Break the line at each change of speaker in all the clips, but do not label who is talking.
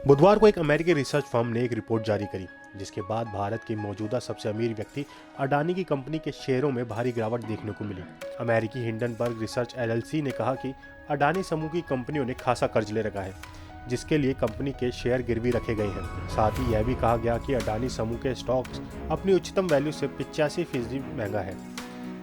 बुधवार को एक अमेरिकी रिसर्च फर्म ने एक रिपोर्ट जारी करी, जिसके बाद भारत के मौजूदा सबसे अमीर व्यक्ति अडानी की कंपनी के शेयरों में भारी गिरावट देखने को मिली। अमेरिकी हिंडनबर्ग रिसर्च एलएलसी ने कहा कि अडानी समूह की कंपनियों ने खासा कर्ज ले रखा है, जिसके लिए कंपनी के शेयर गिरवी रखे गए हैं। साथ ही यह भी कहा गया कि अडानी समूह के स्टॉक्स अपनी उच्चतम वैल्यू से 85% महंगा है।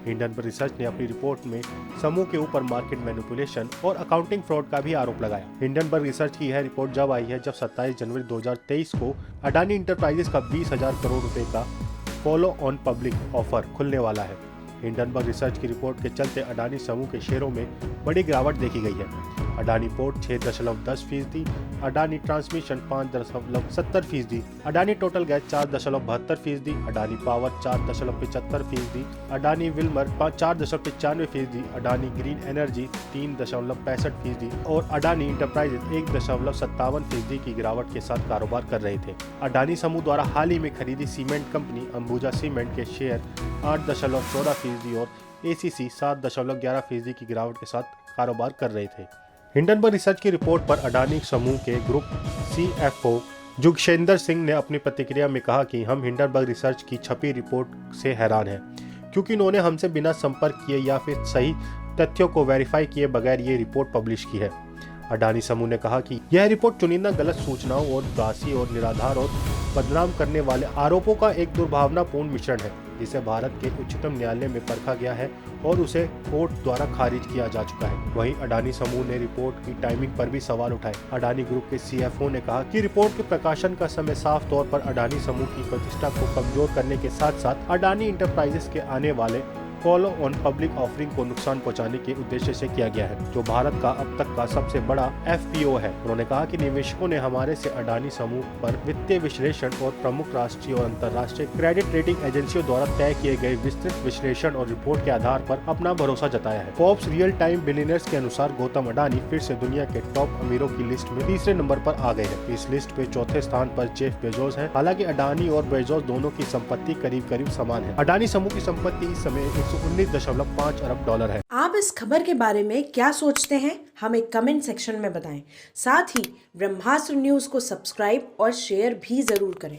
हिंडनबर्ग रिसर्च ने अपनी रिपोर्ट में समूह के ऊपर मार्केट मैनिपुलेशन और अकाउंटिंग फ्रॉड का भी आरोप लगाया। हिंडनबर्ग रिसर्च की यह रिपोर्ट जब आई है जब 27 जनवरी 2023 को अडानी इंटरप्राइजेस का 20,000 करोड़ रुपए का फॉलो ऑन पब्लिक ऑफर खुलने वाला है। हिंडनबर्ग रिसर्च की रिपोर्ट के चलते अडानी समूह के शेयरों में बड़ी गिरावट देखी गई है। Adani port 6.10%, Adani transmission 5.70%, Adani total gas 4.72%, Adani power 4.75%, Adani Wilmer 4.95%, Adani green energy 3.65% और अडानी इंटरप्राइजेज 1.57% की गिरावट के साथ कारोबार कर रहे थे। अडानी समूह द्वारा हाल ही में खरीदी सीमेंट कंपनी अंबुजा सीमेंट के शेयर 8.14% और एसीसी 7.11% की गिरावट के साथ कारोबार कर रहे थे। हिंडनबर्ग रिसर्च की रिपोर्ट पर अडानी समूह के ग्रुप सीएफओ जुगशेंदर सिंह ने अपनी प्रतिक्रिया में कहा कि हम हिंडनबर्ग रिसर्च की छपी रिपोर्ट से हैरान हैं, क्योंकि उन्होंने हमसे बिना संपर्क किए या फिर सही तथ्यों को वेरीफाई किए बगैर ये रिपोर्ट पब्लिश की है। अडानी समूह ने कहा कि यह रिपोर्ट चुनिंदा गलत सूचनाओं और दासी और निराधार और बदनाम करने वाले आरोपों का एक दुर्भावनापूर्ण मिश्रण है, जिसे भारत के उच्चतम न्यायालय में परखा गया है और उसे कोर्ट द्वारा खारिज किया जा चुका है। वहीं अडानी समूह ने रिपोर्ट की टाइमिंग पर भी सवाल उठाए। अडानी ग्रुप के सीएफओ ने कहा कि रिपोर्ट के प्रकाशन का समय साफ तौर पर अडानी समूह की प्रतिष्ठा को कमजोर करने के साथ साथ अडानी इंटरप्राइजेस के आने वाले फॉलो ऑन पब्लिक ऑफरिंग को नुकसान पहुंचाने के उद्देश्य से किया गया है, जो भारत का अब तक का सबसे बड़ा एफपीओ है। उन्होंने कहा कि निवेशकों ने हमारे से अडानी समूह पर वित्तीय विश्लेषण और प्रमुख राष्ट्रीय और अंतर्राष्ट्रीय क्रेडिट रेटिंग एजेंसियों द्वारा तय किए गए विस्तृत विश्लेषण और रिपोर्ट के आधार पर अपना भरोसा जताया है। फोर्ब्स रियल टाइम बिलियनर्स के अनुसार गौतम अडानी फिर से दुनिया के टॉप अमीरों की लिस्ट में तीसरे नंबर पर आ गए हैं। इस लिस्ट पे चौथे स्थान पर जेफ बेजोस है। हालांकि अडानी और बेजोस दोनों की संपत्ति करीब करीब समान है। अडानी समूह की संपत्ति इस समय 119.5 अरब डॉलर है।
आप इस खबर के बारे में क्या सोचते हैं, हमें कमेंट सेक्शन में बताएं। साथ ही ब्रह्मास्त्र न्यूज को सब्सक्राइब और शेयर भी जरूर करें।